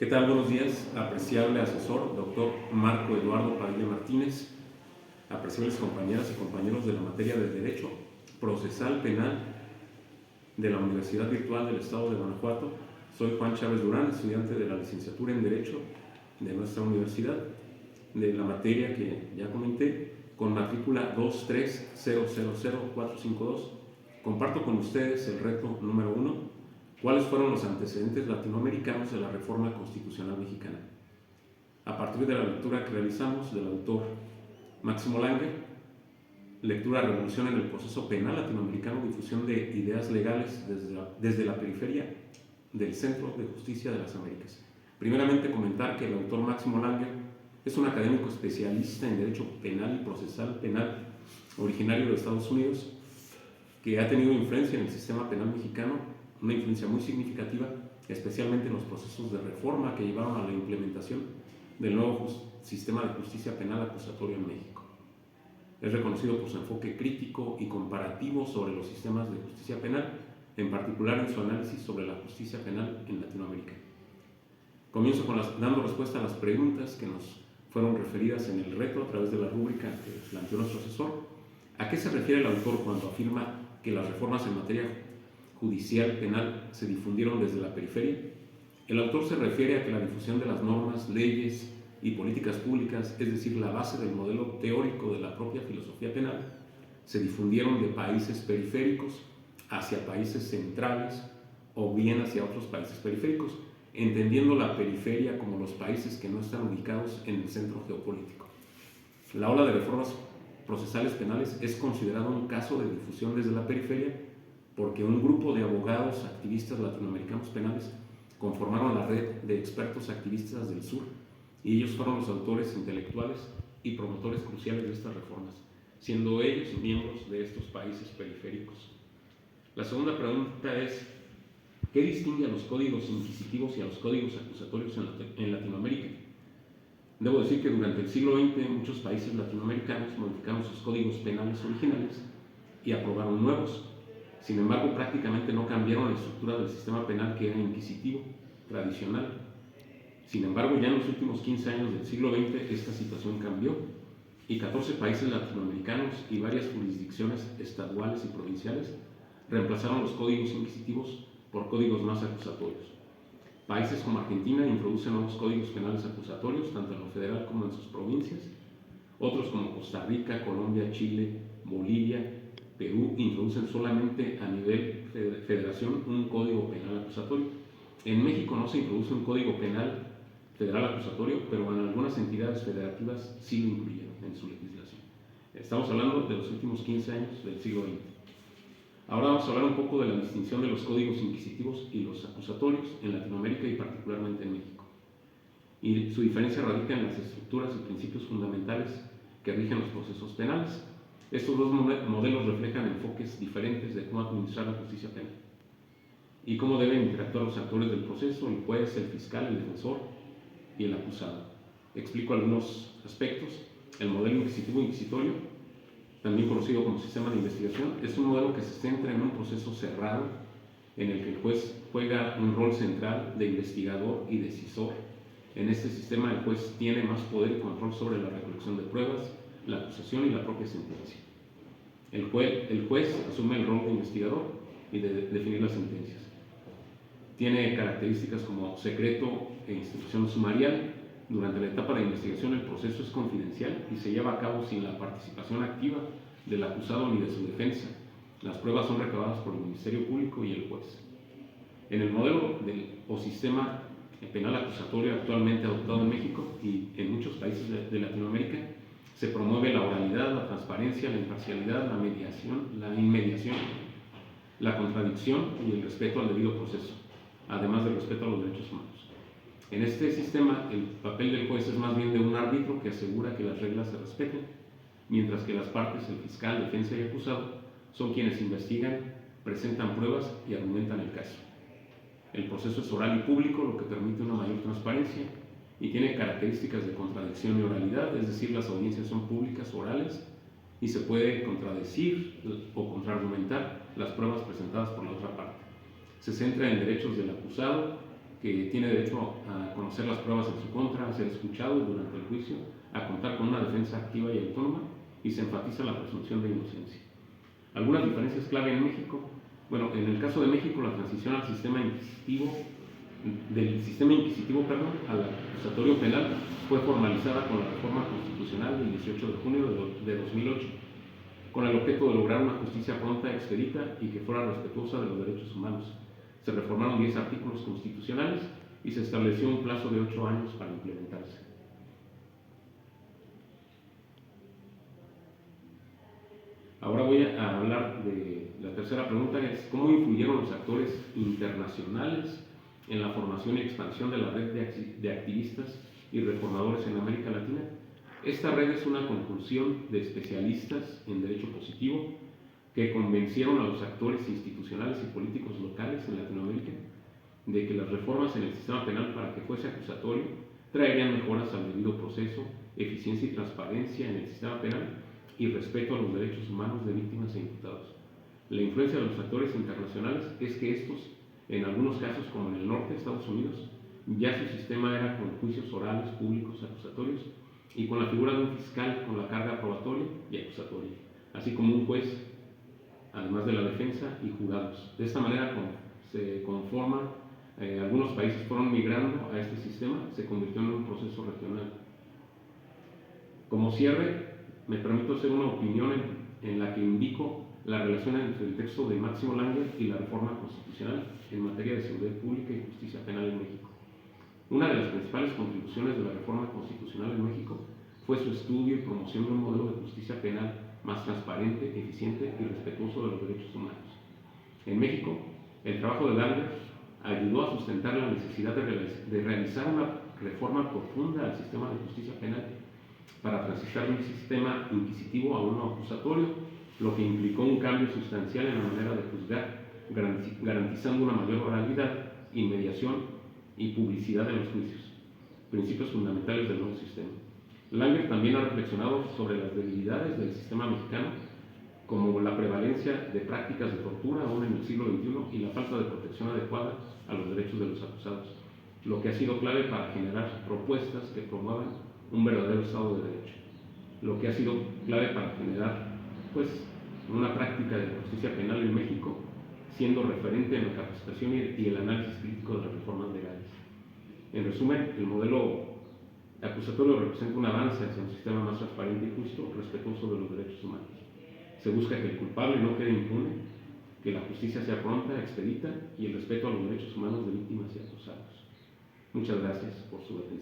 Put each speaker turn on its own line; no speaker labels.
¿Qué tal? Buenos días, apreciable asesor, doctor Marco Eduardo Padilla Martínez, apreciables compañeras y compañeros de la materia de Derecho Procesal Penal de la Universidad Virtual del Estado de Guanajuato. Soy Juan Chávez Durán, estudiante de la licenciatura en Derecho de nuestra universidad, de la materia que ya comenté, con matrícula 2300452. Comparto con ustedes el reto número 1. ¿Cuáles fueron los antecedentes latinoamericanos de la Reforma Constitucional Mexicana? A partir de la lectura que realizamos del autor Máximo Langer, lectura Revolución en el Proceso Penal Latinoamericano, difusión de ideas legales desde la periferia del Centro de Justicia de las Américas. Primeramente, comentar que el autor Máximo Langer es un académico especialista en Derecho Penal y Procesal Penal, originario de Estados Unidos, que ha tenido influencia en el sistema penal mexicano, una influencia muy significativa, especialmente en los procesos de reforma que llevaron a la implementación del nuevo sistema de justicia penal acusatoria en México. Es reconocido por su enfoque crítico y comparativo sobre los sistemas de justicia penal, en particular en su análisis sobre la justicia penal en Latinoamérica. Comienzo dando respuesta a las preguntas que nos fueron referidas en el reto a través de la rúbrica que planteó nuestro asesor. ¿A qué se refiere el autor cuando afirma que las reformas en materia judicial penal se difundieron desde la periferia? El autor se refiere a que la difusión de las normas, leyes y políticas públicas, es decir, la base del modelo teórico de la propia filosofía penal, se difundieron de países periféricos hacia países centrales o bien hacia otros países periféricos, entendiendo la periferia como los países que no están ubicados en el centro geopolítico. La ola de reformas procesales penales es considerado un caso de difusión desde la periferia porque un grupo de abogados activistas latinoamericanos penales conformaron la red de expertos activistas del sur y ellos fueron los autores intelectuales y promotores cruciales de estas reformas, siendo ellos miembros de estos países periféricos. La segunda pregunta es: ¿qué distingue a los códigos inquisitivos y a los códigos acusatorios en Latinoamérica? Debo decir que durante el siglo XX muchos países latinoamericanos modificaron sus códigos penales originales y aprobaron nuevos. Sin embargo, prácticamente no cambiaron la estructura del sistema penal, que era inquisitivo, tradicional. Sin embargo, ya en los últimos 15 años del siglo XX esta situación cambió y 14 países latinoamericanos y varias jurisdicciones estaduales y provinciales reemplazaron los códigos inquisitivos por códigos más acusatorios. Países como Argentina introducen nuevos códigos penales acusatorios, tanto en lo federal como en sus provincias. Otros como Costa Rica, Colombia, Chile, Bolivia, Perú introducen solamente a nivel federación un código penal acusatorio. En México no se introduce un código penal federal acusatorio, pero en algunas entidades federativas sí lo incluyeron en su legislación. Estamos hablando de los últimos 15 años del siglo XX. Ahora vamos a hablar un poco de la distinción de los códigos inquisitivos y los acusatorios en Latinoamérica y particularmente en México. Y su diferencia radica en las estructuras y principios fundamentales que rigen los procesos penales. Estos dos modelos reflejan enfoques diferentes de cómo administrar la justicia penal y cómo deben interactuar los actores del proceso: el juez, el fiscal, el defensor y el acusado. Explico algunos aspectos. El modelo inquisitivo-inquisitorio, también conocido como sistema de investigación, es un modelo que se centra en un proceso cerrado en el que el juez juega un rol central de investigador y decisor. En este sistema el juez tiene más poder y control sobre la recolección de pruebas, la acusación y la propia sentencia. El juez asume el rol de investigador y de definir las sentencias. Tiene características como secreto e instrucción sumarial. Durante la etapa de investigación el proceso es confidencial y se lleva a cabo sin la participación activa del acusado ni de su defensa. Las pruebas son recabadas por el Ministerio Público y el juez. En el modelo o sistema penal acusatorio actualmente adoptado en México y en muchos países de Latinoamérica, se promueve la oralidad, la transparencia, la imparcialidad, la inmediación, la contradicción y el respeto al debido proceso, además del respeto a los derechos humanos. En este sistema, el papel del juez es más bien de un árbitro que asegura que las reglas se respeten, mientras que las partes, el fiscal, defensa y acusado, son quienes investigan, presentan pruebas y argumentan el caso. El proceso es oral y público, lo que permite una mayor transparencia, y tiene características de contradicción y oralidad, es decir, las audiencias son públicas, orales, y se puede contradecir o contraargumentar las pruebas presentadas por la otra parte. Se centra en derechos del acusado, que tiene derecho a conocer las pruebas en su contra, a ser escuchado durante el juicio, a contar con una defensa activa y autónoma, y se enfatiza la presunción de inocencia. Algunas diferencias clave en México. Bueno, en el caso de México, la transición al sistema inquisitivo, al acusatorio penal fue formalizada con la reforma constitucional del 18 de junio de 2008, con el objeto de lograr una justicia pronta, expedita y que fuera respetuosa de los derechos humanos. Se reformaron 10 artículos constitucionales y se estableció un plazo de 8 años para implementarse. Ahora voy a hablar de la tercera pregunta, es ¿cómo influyeron los actores internacionales en la formación y expansión de la red de activistas y reformadores en América Latina? Esta red es una conjunción de especialistas en derecho positivo que convencieron a los actores institucionales y políticos locales en Latinoamérica de que las reformas en el sistema penal para que fuese acusatorio traerían mejoras al debido proceso, eficiencia y transparencia en el sistema penal y respeto a los derechos humanos de víctimas e imputados. La influencia de los actores internacionales es que estos, en algunos casos como en el norte de Estados Unidos, ya su sistema era con juicios orales públicos acusatorios y con la figura de un fiscal con la carga probatoria y acusatoria, así como un juez, además de la defensa y jurados. De esta manera se conforman, algunos países fueron migrando a este sistema, se convirtió en un proceso regional. Como cierre, me permito hacer una opinión en la que indico la relación entre el texto de Máximo Langer y la reforma constitucional en materia de seguridad pública y justicia penal en México. Una de las principales contribuciones de la reforma constitucional en México fue su estudio y promoción de un modelo de justicia penal más transparente, eficiente y respetuoso de los derechos humanos. En México, el trabajo de Langer ayudó a sustentar la necesidad de realizar una reforma profunda al sistema de justicia penal para transitar de un sistema inquisitivo a uno acusatorio, lo que implicó un cambio sustancial en la manera de juzgar, garantizando una mayor oralidad, inmediación y publicidad en los juicios, principios fundamentales del nuevo sistema. Langer también ha reflexionado sobre las debilidades del sistema mexicano, como la prevalencia de prácticas de tortura aún en el siglo XXI y la falta de protección adecuada a los derechos de los acusados, lo que ha sido clave para generar propuestas que promuevan un verdadero Estado de Derecho, lo que ha sido clave para generar una práctica de justicia penal en México, siendo referente en la capacitación y el análisis crítico de las reformas legales. En resumen, el modelo acusatorio representa un avance hacia un sistema más transparente y justo, respetuoso de los derechos humanos. Se busca que el culpable no quede impune, que la justicia sea pronta, expedita y el respeto a los derechos humanos de víctimas y acusados. Muchas gracias por su atención.